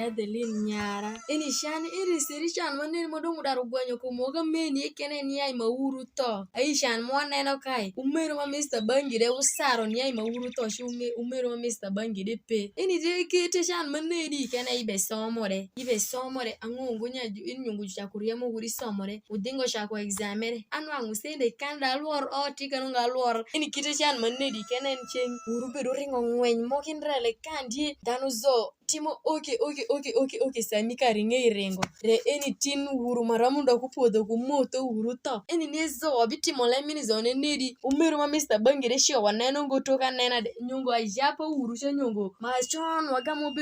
Adeline nyara. Ini shan iri siri shan manen modong daru gwanyo kumoga meni ekene ni ai mauru to. Ai shan mwaneno kai. Umero ma Mr. Bangide usaro ni ai mauru to shunge umero ma Mr. Bangide pe. Ini je kete shan manedi kene ibe somore. Ibe somore angungu nya inyungu chakuria mo guri somore. Udingo shako examere. Anwa ngusende kanda luor oti kanunga luor. Ini kete shan manedi kene ncheng. Urube ringo ngwen mokin rele kandi danu zo. Timo oke sami karinge irengo re eni tin uru maramundo kupuodho kumoto uru to eni nezo abitimo le mini zone nedi umeru ma Mr. Bangire shio waneno ngoto kanena nyungo ajapo uru cho nyungo machon wagamo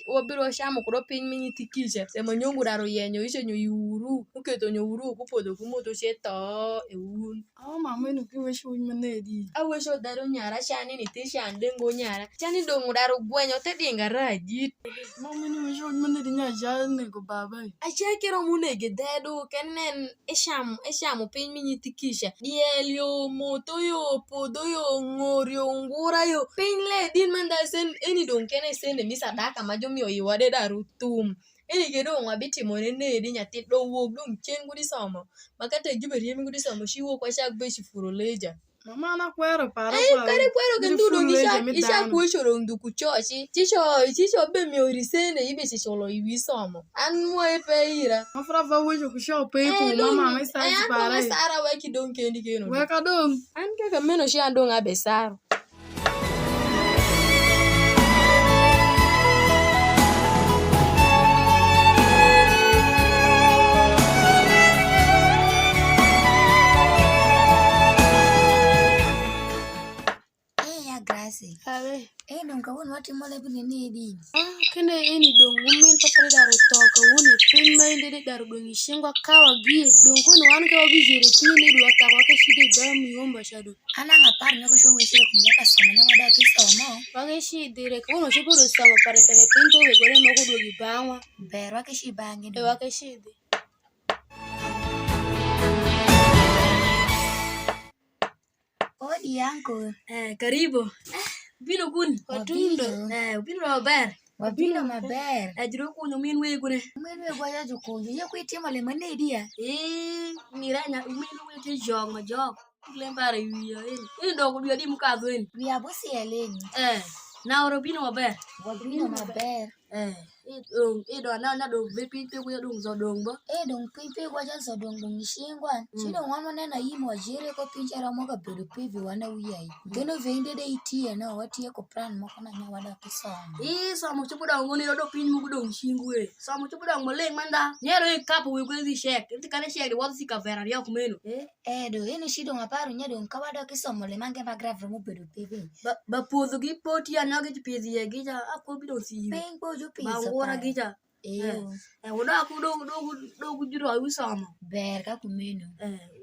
wabiro shamo kuro piny minyi tikisha sema nyungo daro yenyo isho nyo uru uketo nyo uru kupuodho kumoto sheto eun mama eno kiwesho manedi awesho daro nyara shani ni tishan dengo nyara chani dongo daro gwenyo te dinga raji mama eno wesho manedi nya jane go baba achakero munege dedo kenen eshamo piny minyi tikisha dielyo moto yo podho yo ngorio ngura yo piny le din manda sen eni dong kene sende misa daka majomi oyiwade daru tum eni gedong wabitimo nedi nyathi do wuog dong chen gudi somo makata jube riemi gudi somo shiwo kwa shak be shifuro leja mama na kwero para kwa kare kwero kendo dong isha kuoshoro nduku chochi chicho be mi orisende ibe chicholo iwi somo an moe pe ira afra va wesho kusho pe ku mama mai sa para ai sara wa kidong kendi keno weka dong an kaka meno shi andong abesaro Abe nunca uno watimo le bini nedi kene eni dong umin papare daro toka woni pin mainde daro dong ishingwa kawa gie dong kono wan kawa bijere tini nedi wata kwa keshide bami yomba shado ana ngapar nyoko sho wishire kumleka somo nyama datu somo wakeshide reka uno shiporo somo pare tene pinto wegore moko dogi bangwa ber wakeshi bangi wakeshide odi yangu karibu bino kun watundo bino maber wabino maber ajiro kunyo min wegure ya jukunju ye kwitimo le manedi ya miranya min wete jog ma jog lembare wiya en dog wiya di mukadho en wiya bosi eleni na oro bino maber wabino maber do na do vepi pe ko dong zo dong bo dong pipi kwa janso dong ishingwan chido wamo nena yimo ajire ko pinchara moga bedo pivi wana wiyai keno veinde de itie na watie ko plan moko na nyawada kisomo somo chupo dong ngoni do pin mugo dong shingwe somo chupo dong moleng manda nyero e kapo we kwezi shek kane shek de wasi ka vera ria kumeno do eni shido ngaparu nya dong kawada kisomo le mange bagrave mo bedo pivi ba podho gi poti anage tipidhi ye gi ja akobi do si peng bojo pizza ora gicha uda ku do juro usama ber ka kumeno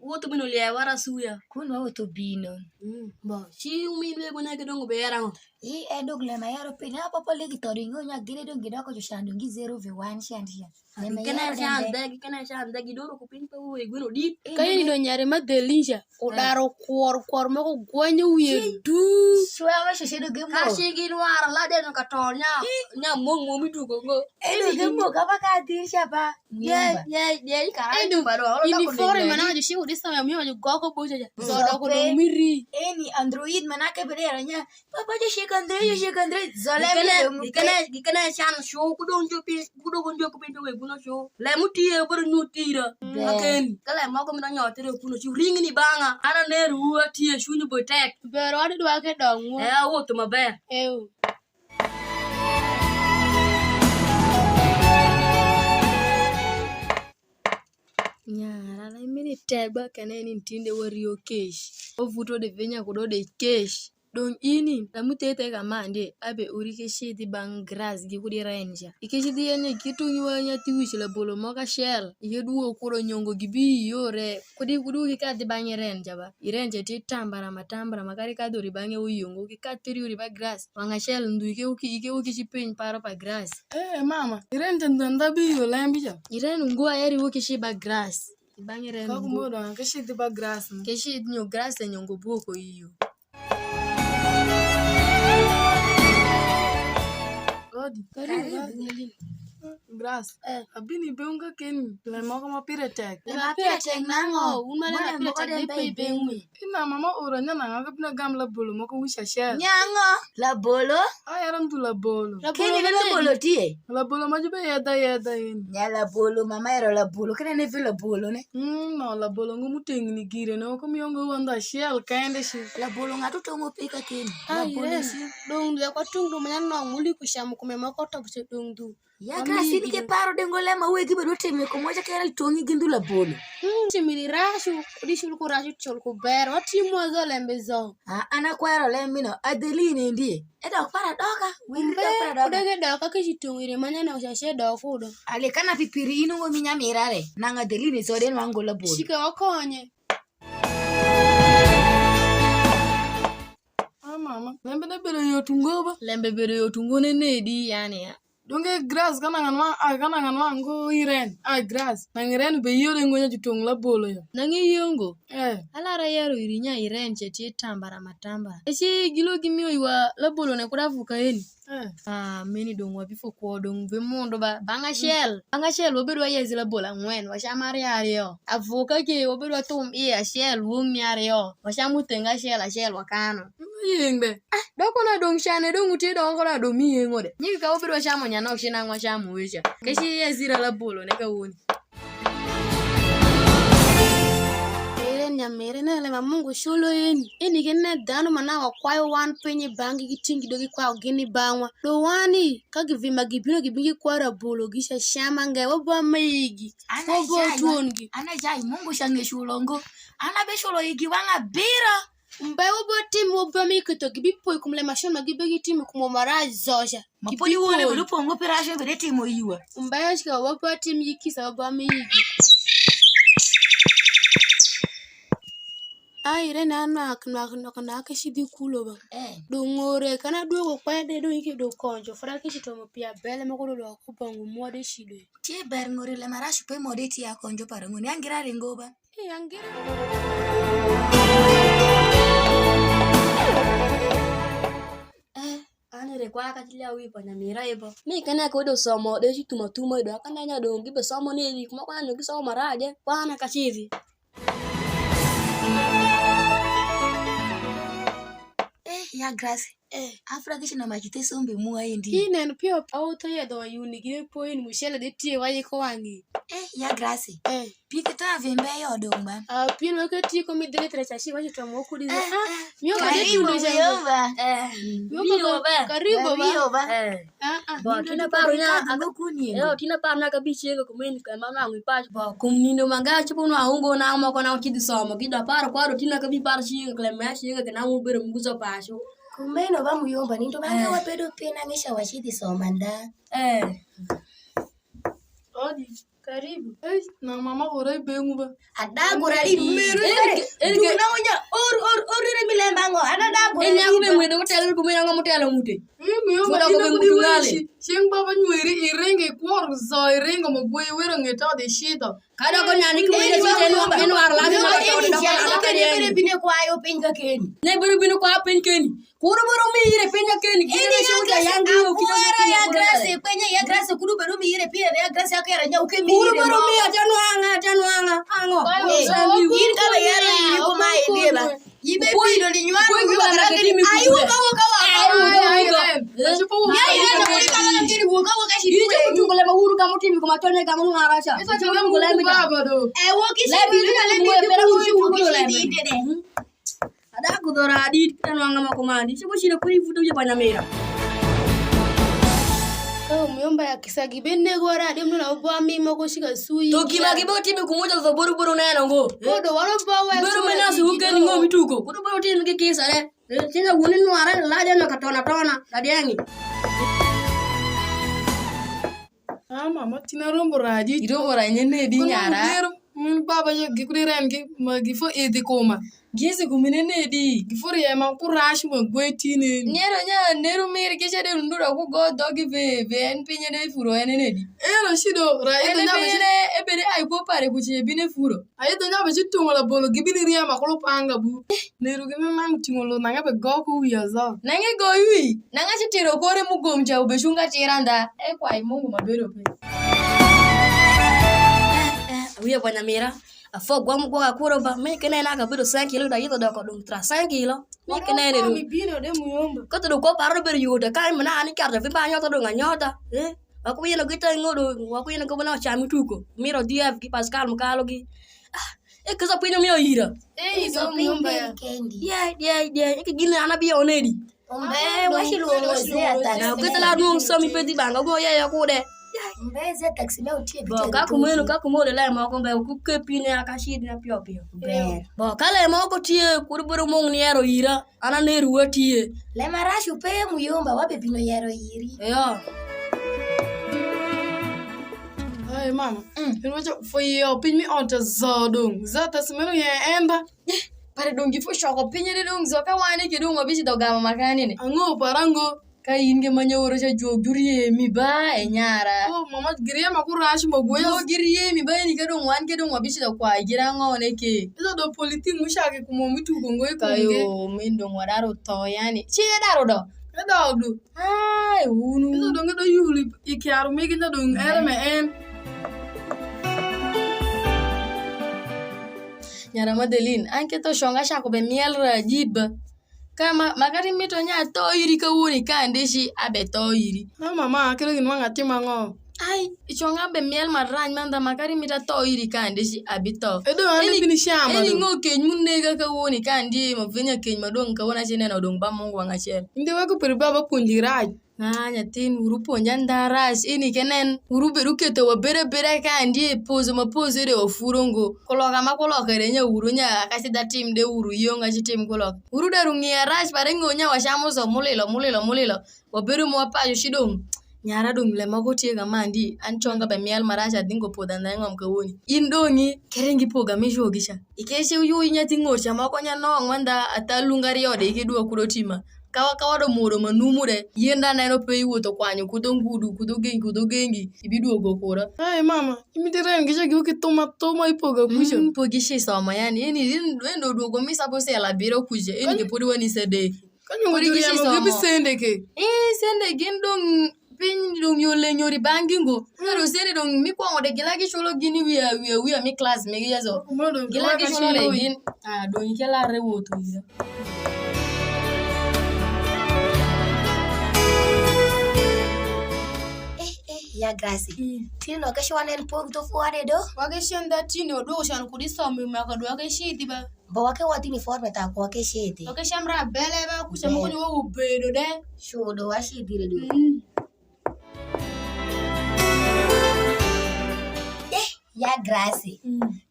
woto bino le wara suya kunwa woto bino ba shi umile gona ke dongo bera ngo dogle mayaro pina papa le gitoringo nya gire dong gidako jo shandu ngi 0v1 shandia kana shanda gidoro ku pin pe we gwino dit kayini do nyare madelinja udaro kwor moko gwanyo wiye du shwa sheshedo gemo ka shigi nwara la de no katonya nya mongo mitugo go gemo ka baka dirsha ba ye kara ni baro ini fore mana jo shi udisa ya miyo goko boja zodo ko do miri eni android manake bedera nya papa jo shikandre zole gikana chan show ku don jo pi ku don jo ku pin we guno show le mutie bor nyutira aken kala moko mi nyotere kuno chi ring ni banga ana ne ruwa tie shunyu botek bero adi dwa ke dongwo woto maber nyara la mini teba kaneni ntinde wario kesh ovuto de venya kudo de kesh don ini la mutete kamande abe urike shiti bang grass gi kudi renja ikeshiti yene kitungi wanya tiwishi la bolo moka shell yeduo kuro nyongo gibi yore kudi ki kadi bangi renja ba irenja ti tambara makari kadori bangi uyongo ki katiri uri ba grass wanga shell ndu ike uki chipin para pa grass mama irenja ndanda bi yo lembi ja iren ngua yari uki shiba grass bangi renja kakumodo keshiti ba grass keshiti nyo grass nyongo boko iyo karibu Grass. Abini beunga ken. Le moko ma pire tek. Ma pire tek nango. Una ma pire tek de pe beunga. Ina mama ora nyana nga bina gam la bolo moko wisha share. Nyango. La bolo. Ayaram tu la bolo. Kini la bolo tie. La bolo ma jibe yeda yin. Ya la bolo mama ero la bolo. Kene ne vi la bolo ne. No la bolo ngumu tengi gire no ko mi yongo wanda shell kaende shi. La bolo ngatu tongo pika kini. La bolo Dong dia ko tundu manyanno muli ku shamu kuma mako to buse dong du. Ya kasi ni ke paro dengo lema wegi bedo teme ko moja kera tongi gindu la bolo. Timili rashu udishul ku rashu chol ku ber watimo zo lembe zo. Ana kwaro lembino Adeline ndie. Eda para doka. Windi para doka. Udege doka kishitungire manyana ushashe do fudo. Ale kana pipiri inu ngo minya mirare. Nanga Adeline so den wango la bolo. Shike wakonye. Mama, lembe na bere yotungo ba. Lembe bere yotungo ne di yani ya. Donge grass kana nganwa ngo iren. Grass. Nang iren be yore ngonya jutung la bolo yo. Nangi yongo. Alara yero irinya iren cheti tambara matamba. Eshi gilo gimio iwa la bolo ne kuravuka eni. Meni dong wabifo kwa dong bemondo ba banga shell wobedo wa yezi la bola ngwen wa shamari ariyo avuka ke wobedo tum iya shell wumi ariyo wa shamutenga shell wakano yengbe doko na dong shane dong uti dong kona do mi yengode nyika ka wobedo wa shamo nyana okshina ngwa shamu wecha keshi yezi la bolo ne ka woni Nyamere na le mamungu shulo eni genne dano mana wa kwayo wan penye bangi gitingi dogi kwa gini bangwa do wani kagivima gibino gibingi kwa rabolo gisha shama nge wabo maigi wabo tuongi ana jai mungu shange shulongo ana be shulo igi wanga bira mbe wabo timu wabo mikito gibipo kumle mashona gibegi timu kumomara zosha mapoli wone bulupo ngo pirashe bere timu yiwa mbe yashika wabo timu yikisa wabo maigi Aire na na kishidi kulo ba. Dongore kana dugo kwede do yike do konjo fara kishito mo pia bele makolo do kupangu mode shide. Tie ber ngore le marashi pe mode ti akonjo parango ni angira rengo ba. Angira. Anere kwa katilia wipa na miraibo. Mi kana ko do somo de shituma tuma do kana nya do gibe somo ni kuma kwa nyogi somo maraje kwa kashizi. Ya grass. Afra kishi na majite sombe muwa indi. Ine pio auto ya do yuni gire point mushele de tie waye ko wangi. Ya grass. Pikita vembe yo dongba. Pino ke ti ko mi dele trechashi waje to mo kudi. Mio ka de tunde jamba. Mio ba. Karibu ba. Ba tina paro na agokuni. Tina paro na kabichi ko meni ka mama ngi pa ba kumnindo manga chipo no ahungo na mo ko na kidi somo kida paro kwaro tina kabi paro shi ka le mashi ka na mo bere mguzo pasho. Kumeno ba muyomba ninto banga wapedo pena ngisha washidi somanda. Odi karibu. Na mama ora bengu ba. Adagora di meru. Na onya or milembango adagora. Enya ku bengu do hotel ku menga motelo mute. Muyomba ko bengu tungale. Sheng baba nyweri irenge kwor zo irenge mo gwe wero ngeta de shida. Kada ko nyani ku bine sije no arla de ma ka de bine ko ayo pinga keni. Ne bere bine ko apen keni. Kuru bero mi ire penya keni. Ini shuka yangu kidogo ya grace penya ya grace kuru bero mi ire pia ya grace akera nya ukemi ire. Kuru bero mi ajanuanga ango. Iri kala yara iri ko mai dieba. Ibe pino li nywa ko ba ayu kawa. Ada aku dora di kan wanga makomandi sibo shira kuri fudo je banyamera muyomba ya kisagi benne gora de mna obwa mi mako shika suyi to kima gibo tibi kumoja zo boru na ngo kodo waro bawa boru mena su hukeni ngo mituko kodo boru tibi ke kisa re tinga gunin no ara la de na katona dadiangi mama tina rombo raji nyene di nyara mun baba je gikuri rengi ma gifo edi koma Gisi kumine di. Gifuri ya ma kurash mo gwetine. Nero nya neru mir kisha de ndura ku go dogi ve en pinye de furo ene di. Ero shido ra ito Ene nya ba pinye ebere ay ko pare ku che bine furo. aito nya ba chitungola bolo gibini ria makolo panga bu. Neru gimi mang tingolo nanga be goku yaza. Nange go yui. Nanga chitiro kore mugomcha ubeshunga chiranda. Kwa Mungu mabero pe. Wiya bwana mira afo gwamu kwa kuro ba me kene na ka bido 5 kilo da yito da ko dum tra 5 kilo me kene ne Mi bino de muyomba. ko to ko paro ber yuda kai mana ani kar da fi ba nyota do nganyota aku yena gita ngodo aku yena ko bana cha mituko miro dia ki pascal mukalo gi kaza pino mi oyira Izo muyomba ya. Kendi. dia ki gine ana bi onedi Washiluongozea na taksi. gita la dum so mi pedi banga go ya ko de Mbeze taksi leo utie bo picha. ka kumeno ka kumole la ma ko be ku ke pine akashidi na pio pio Ber. bo kale ma ko tie kurburu mong ni ero ira ana ne ruwa tie Le marashi upe muyomba wape pino yaro yiri. yo Hey mama. Ino fo yo pin mi onta zodong. Zata simeno ya enda. Pare dongi fo shoko pinye de dong zoka wane ke dong wabishi dogama makani ne. Ango parango. Ka inge manyoro cha joguriye mi ba enyara. Oh mama giriya makurash mo Yo goyo. giriye mi ba ni ke dong wan ke dong wabishi da kwa gira ngone ke. Izo do politik mushake kumo mitu gongo ikunge. Kayo min dong wadaro to yani. Chi daro do. Eda odu. Ai unu. Izo do ngedo yuli ikiaru megi na do ere me en. Nyara Madeline, anke to shonga shako be miel rajib. Kama magari mito nya to yiri ka woni ka ndeshi abe to yiri. Na mama akere ginwa tima ngo. Ai, ichonga be miel marany manda magari mita to yiri ka ndeshi abito. Edo ane bini shama Eni do. ngo keny munega ka woni ka ndi mavenya keny madong ka wona chene na dong ba Mungu angachel. Inde wako periba ba punjiraj. Na nyatin uru ponja ndaras ini kenen uru beru keto wa bere ka ndi pozo ma pozo de ofurongo. Koloka makoloka renya uru nya akasi da team de uru yonga chi team koloka. Uru daru ngia ras parengo nya wa shamo so mulilo. Wa beru mo pa yo shidong. Nyara dong le mago tie ga mandi an chonga be miel marasha dingo poda na ngom ka woni. Indongi kerengi poga me jogisha. Ikeshe yu nya tingo chama ko nya no ngwanda atalungari yode ikidua kudotima. Kawa do moro manumure yenda na no pei woto kwanyo kudongudu kudogengi ibidu ogokora. Hey mama, imidire ngisha giuki toma ipoga kusha. Pogishi sama yani eni ndo dogo misa bose la biro kuje eni ke podi wani sedeki. Kanyo Podi ngudiri gishi ya mo gibi sama. sende ke. Sende gendong pin dong yole nyori bangingo. Ngaro sende dong mi kwa ngode gilagi cholo gini wia mi class me yazo. Kumodo Gilagi cholo le gin. Dong ikela re woto ira. Ya grasi. Tino kesho wanen pog to fuare do. Wage shanda tini odo shan kudisa mi makado wage shiti ba. Ba wake watini forme ta kwa keshete. Wage shamra bele ba kushamu kwenye wa ubedo de. Shodo washidire do. Ya grasi.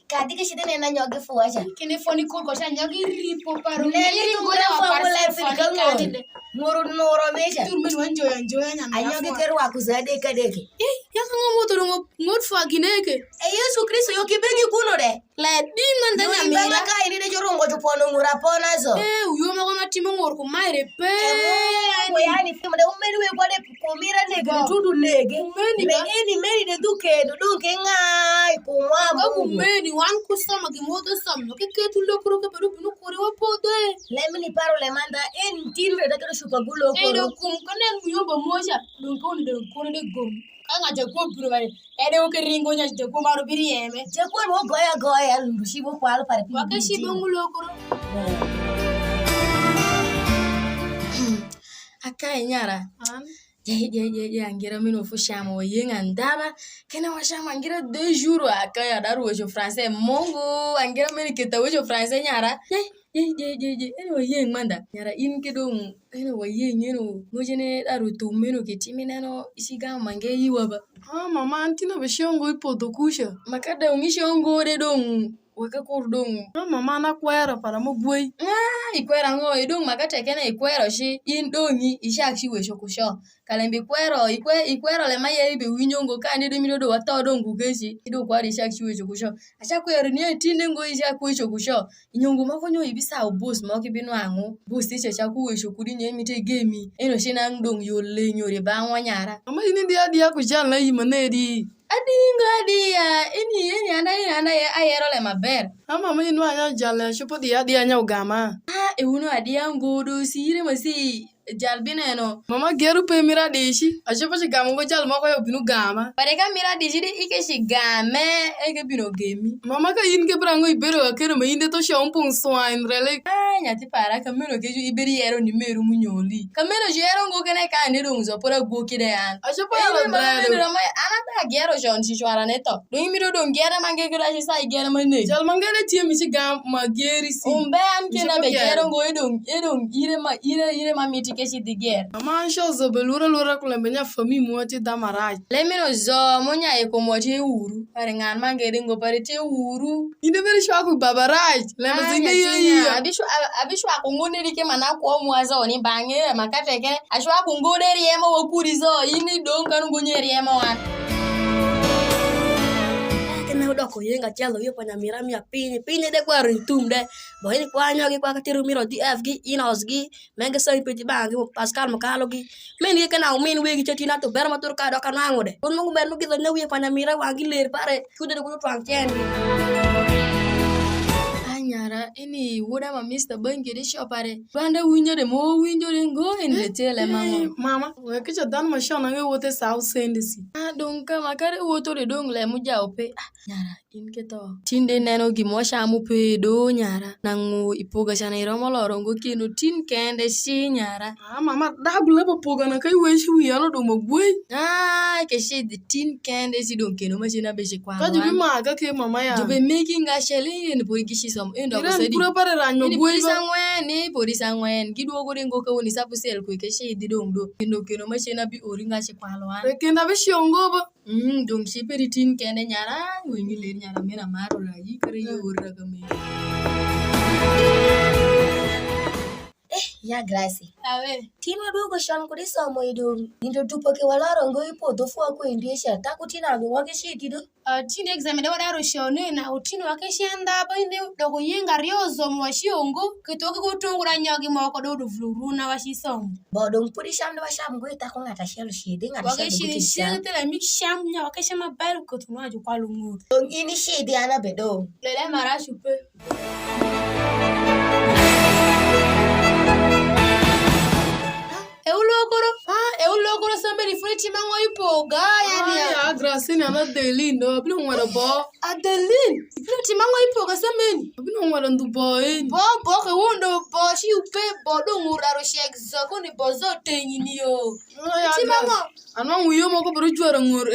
Kadi keshete nena nyoge fuaja. Kini foni kul kosha nyagi ripo paru. Neli ngura fangula filikango. Muru noro meja. Turmen wanjoya nyama. Anyoge keru akuzade kadeke. Yaka ngomo to ngot fagineke. Yesu Kristo yokibengi kuno de. La dinga ndanya Mira mira. ka ini de jorongo tupono ngura pona zo. Uyo makoma timo ngor ko maire pe. Ko yani fima de umeni we kwade komira nege tudu nege. Umeni ba. Ini meri de duke duke ngai Ga kumwambo. kumeni wan kusama gimoto samno ke ketu lokro ke peru binu kore wa pode. Lemini paro le manda en timbe de kero shuka gulo Edo ko. kum kanen muyomba moja. Don ko ni de kore de gom. Anga je ko buru bare. Edo ke ringo nya je ko maru biri yeme. Je ko mo goya lumbushi bo kwalo pare pi. Wake shi bangulo koro. Akai nyara. Ya ngira mino fu shama yenga ndaba kena wa shama ngira 2 jours akai adaru wo français mongo angira mini kita wo français nyara ene wa yeng manda nyara in ke dong ene wa yeng eno mojene daru to meno ke timina no isiga mange yiwa ba Ah mama antina be shongo ipo to kusha. makada ungishi ongo de dong weka kur dong. Mama na kwera para mo buoi. Ikwera ngo idong makate na ikwero shi in dongi ishak shi wesho kusho. Kalembe ikwero le maye be winyongo ka ne do mido wato dongu keshi ido kwari ishak shi wesho kusho. Acha kwero ni tinde ngo ishak wesho kusho. Inyongo makonyo ibisa obus mo kibinu angu. Bus tiche cha ku wesho kudi nye mite gemi. Eno shina ndong yole nyore ba nwanyara. Mama ini dia kuchal na imanedi. Adinga ini anda ayero le maber. Mama ini wanya jale shupo dia nya ugama. Uno adia ngodo sire masi jalbina no. Mama geru pe mira deshi. Ashopo shigama ngo jal moko yo binu gama. Pareka mira deshi de ike shigame eke bino gemi. Mama ka yin ke brango ibero akere me inde to shompung swine rele. Nyati para kamero keju iberi yero ni meru munyoli. Kamero jero ngo kene ka ne do nzo pora go kide an. Ashopo ya la brado. Anata gero jon si shwara neto. Do imiro do ngere mange kira shi sai gere mane. Jal mangere tie mi shigam ma geri si. Umbe an kena be gero ngo edong ire ma miti keshi di gere. Mama ansho zo belura kulembe nya fami muati damaraj. Lemino zo monya e ko moti uru. Pare ngan mangere ngo pare te uru. Inde bere shwa ku babaraj. Lembe zinde yeyi. Abishu akungone rike mana ko mwaza oni bange makate ke ashwa kungode riemo wokurizo ini donga ngunye riemo wan. Kena udah ko yenga chalo yo panya mirami ya pini de kwa rintumde bo ini kwa nyogi kwa katiru miro di FG inosgi menge sai peti bangi Pascal makalogi men kena umin wegi chetina to berma tur ka do kanango de kun mungu bermu kita nyogi panya mira wangi ler pare kude de kudu twang chen. Nyara ini woda ma Mr. Bangi de shopare banda winyo de mo winyo de ngo in the tele mama we kicha dan ma shona nge wote sao sendisi donka makare woto de dong le muja ope nyara in keto tinde neno gimo shamu pe do nyara nangu ipoga shana iromo lorongo kino tin kende shi nyara mama dabule popoga na kai weshi wiyalo do mogwe ke shi the tin kende si don keno machina be shi kwa ka jibi ma ga ke mama ya jobe making a shele in pori kishi som endo ko sedi pura pare ranyo bwe ni pori sangwen gido go dengo ka woni sapu sel ko ke shi di dong do keno machina bi oringa shi kwa lo an kenda be shiongo ba dong shi peri tin kende nyara wingi le nyara mena maro la yi kare yo raga me ya Gracie. Awe. Tima dogo shan kudi somo ido. Nindo tupoke walaro ngo ipo dofu wako indiesha. Takutina ngo wake shiti do. Tine exam de wadaro shone na utino wake shanda ba inde dogo yenga riozo mwashiongo. Kitoke kutungura nyagi mwako dodo fluruna washisomo. Bodo mpudi sham do washam ngo ita konga tashelo shidi ngata wake shidi shidi tela mik sham nya wake shama baru kutunwa jukwa lungu. Ini shidi ana bedo. Lele marashu pe. Eulokoro somebody free mango ipoga yani ya Gracie na Adeline do bino ngwara bo Adeline free mango ipoga somebody bino ngwara ndubo bo ke wondo bo shi upe bo do nguraro shek zoko ni bozo tenyini yo timango anwa nguyo moko bro jwara ngur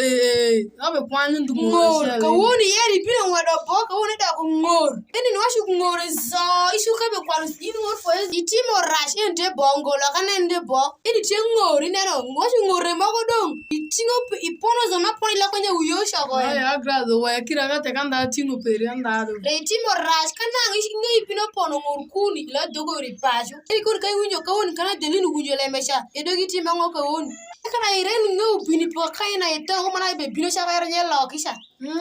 abe kwanyu ndubo ngor ka woni yeri bino ngwara bo ka woni da ko ngor eni washu ngor zo ishu ka be kwalu ini ngor fo itimo rash ente bongo la kana ende bo eni tengo rinero ngwashi ngore mako dong itingo ipono zona poni la kwenye uyosha ko ya grado wa kira kate kanda tingo peri andado re itimo rash kana ngi ipino pono ngorkuni la dogo ripashu e kur kai winyo ka woni kana delinu gunjo le mesha e dogi timba ngoka woni kana ireni ngo bini po kai na eto mana be bino sha bayro nyela kisha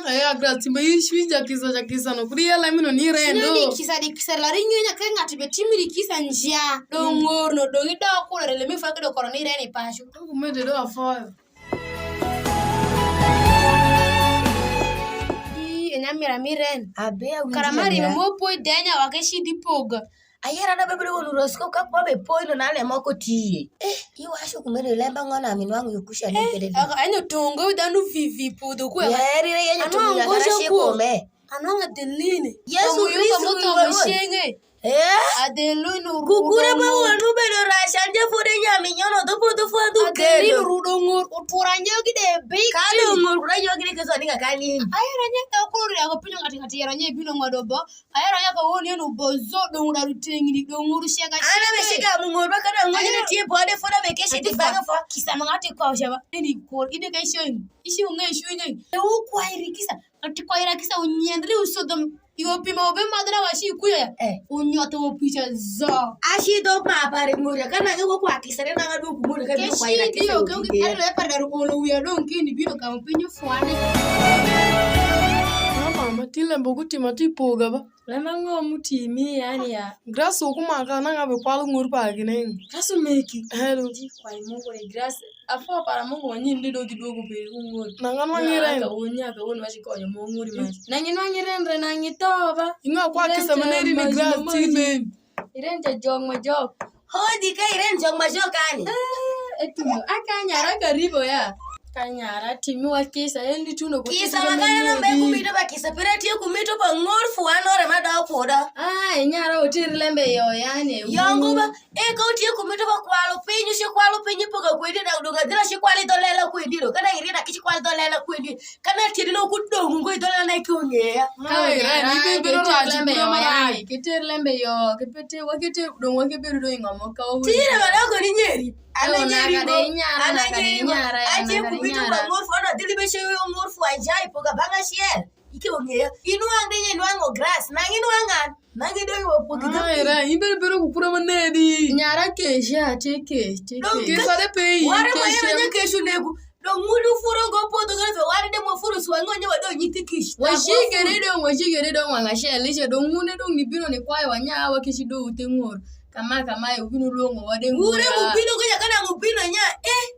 ya grado timba yishwija kisa no kuri yala mino ni rendo ni kisa la rinyo nya kenga tibe timiri kisa njia do ngor no dogi da ko le me fa do koroni reni pashu kumede do afa enyamira miren abe karamari mo poi denya wakeshi dipoga ayera na bebe wonu rosko ka kwa be poilo na le mako tie iwa asho kumede lemba ngona minu wangu yokusha ni pede anyo tongo danu vivi podo kwa yeri re yenye tongo ya karashi kome anonga deline Yesu Kristo Adeline kukure ba wonu be do rashanje fode nyami nyono do adu Adeline rudongo uturanya gide be kale ngor ranyo gide keso ninga kani ayera nya ko ri ako pinyo ngati yera nya bino ngodobo ayera nya ko woni no bozo do ngura rutengi do nguru shega ana be shiga mu ngor ba kada ngani tie bode foda be keshi di banga fo kisa mangati kwa shaba ni ko ide kai shoyin ishi ungai shoyin e u kwa irikisa ati kwaira kisa unyendele usodom yopima obe madra washi kuya unyoto opicha zo Ashi do ma pare ngure kana ngeko kwa kisare na ngadu kumure ka bi kwa ira kisa. Ke ale pa daru ko lo wiya don kini bino kam pinyo fwane. Mama tilembo kutima tipoga ba. Lemango mutimi yani ya. Grass okuma kana ngabe kwalo ngur pa gine. Kaso meki. Hello. Kwa Mungu ni grass. Afo para Mungu wanyindi do kidogo pe ngori. Nangano ngire. Ka wonya ka woni washikonyo mo ngori maji. Nangino ngirendre nangitoba. Inga kwa kisa maneri ni grass timen. Irente jong mo jog. Hodi ka iren jong majokani. Etumo akanyara karibo ya. Kanyara timi wa kisa endi tuno ko Kisa magana na mbe kumito ba kisa pirati kumito ba ngorfu anore mada poda. Nyara otiri lembe yo yani. Yangu ba ka utie kumito ba kwalo pinyu shi kwalo pinyu poga kwedi na udonga dira shi kwali dolela kwedi ro kana irida kishi kwali dolela kwedi kana tiri no kudongo ngo dolela na ikonyea. Kitiri lembe yo kipete wakete dongo keberu do ingamo ka o. Tira badako ni nyeri. Nyara. Aje kumito ba ngorfu ana dilibeshe yo ngorfu ajai poga banga shiel. Ikonyea. Inuang denye inuango grass na inuangan. Nangi do yo poga. Era imbere kupura manedi. Nyara kesha teke. Kisa de pei. Ware mwenye kesho negu. Dong mudu furo go poto gafe ware de mo furo swango nyewa do nyiti kish. Washigere do wangashe lishe do ngune do nibino ni kwayo wanya wakishi do utengoro. Kama ubino longo wade ngura. Ure mubino kanya kana mubino nya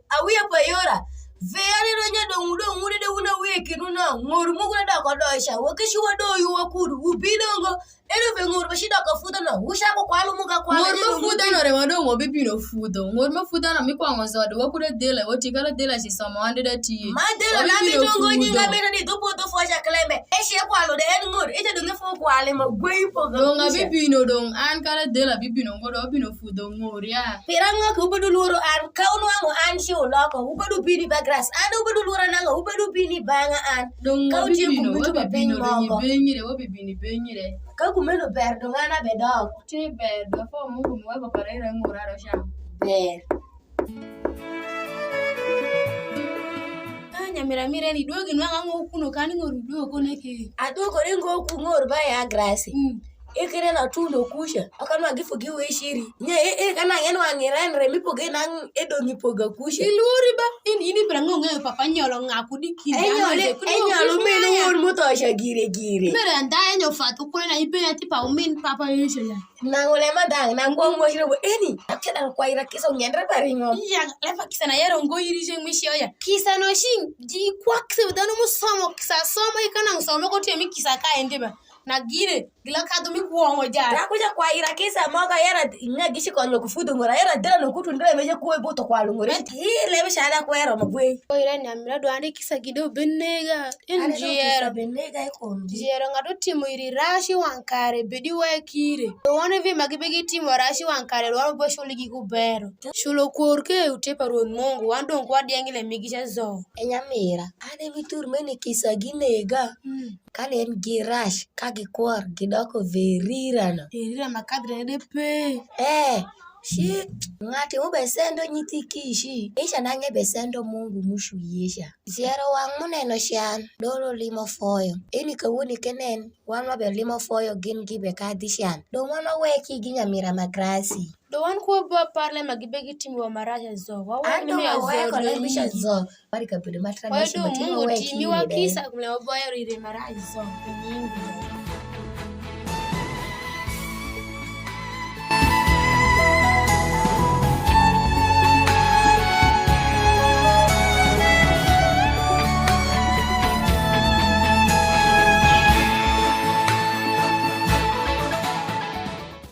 awiya payora. Veare ro nya do ngudo ngude de una weke nuna ngoru mugura da ko doisha wakishi wado yu wakuru ubino ngo ero ve ngoru bashida ka fuda na usha ko kwalu muga kwalu. Ngor mafuda no re wado ngo bibino fudo. Ngor mafuda na mikwa ngozado wakure dela wotikala dela si sama wande da ti. Mandela na bitongo nyinga bena ni dopo to fosha klembe. Eshe kwalu de en ngor ite do ngefo kwale ma gweipo ga. Donga bibino dong an kala dela bibino ngodo bibino fudo ngor ya. Piranga ko budu luro an kaunu ango an shi uloko ubudu bini bagras an ubudu luro nanga ubudu bini banga an. Donga bibino bibino benyire wo bibini benyire. Kakumeno ber dongana bedog. Te ber do fo Mungu mwako parera ngora sham. Ber. Nyamira ni dogi nwanga ngo kuno kani ngo dogo neke. Adoko rengo ku ngor ba ya grasi. Ekere na tuno kusha akanwa gifugi we shiri nye kana ngeno angirenre mipoge nang edo mipoga kusha Iluri ba ini brango ngo papa nyolo ngakudi kidi. Enyalo meno wor mutosha gire. Mere anda enyo fatu kule na ipe ati pa umin papa yesha ya. Nangole madang nangongwo shiro eni akeda kwaira kisa nyendre paringo. Ya lefa kisa na yero ngo yirishe mwishi ya. Kisa no shin ji kwakse udano musomo kisa somo ikana nsomo ko temi kisa ka endeba. Na gire gila kadu mi kuongo jara. Rakuja kwaira kisa moga yara ngagishi konyo kufudu ngora yara dela no kutu ndele meje kuwe boto kwa lungore. Ile bishada kwero mabwe. Oira nyamira do ande kisa gido benega. Enjiero benega ikondi. Jiero ngado timo iri rashi wankare bedi wakire. Do wane vi magibegi timo rashi wankare wano bo shuli gikubero. Shulo korke utepa ruon Mungu wando kwa diangile migisha zo. Enyamira ane mitur meni kisa ginega. Kane girash kagi kwar gidoko verirana. Verira makadre de pe. Shi ngati ubesendo nyiti kishi. Isha nange besendo Mungu mushu yesha. Zero wang muneno shan dolo limo foyo. Ini kawuni kenen wanwa be limo foyo gin gibe kadishan. Do wana weki ginyamira magrasi. Do wan ko ba parle magibegi timi wa marasha zo. Ando weko lebisha zo. Wari kapidu matra nishi matino weki. Mungu timi wa kisa kumle waboya rire marasha zo. Nyingi.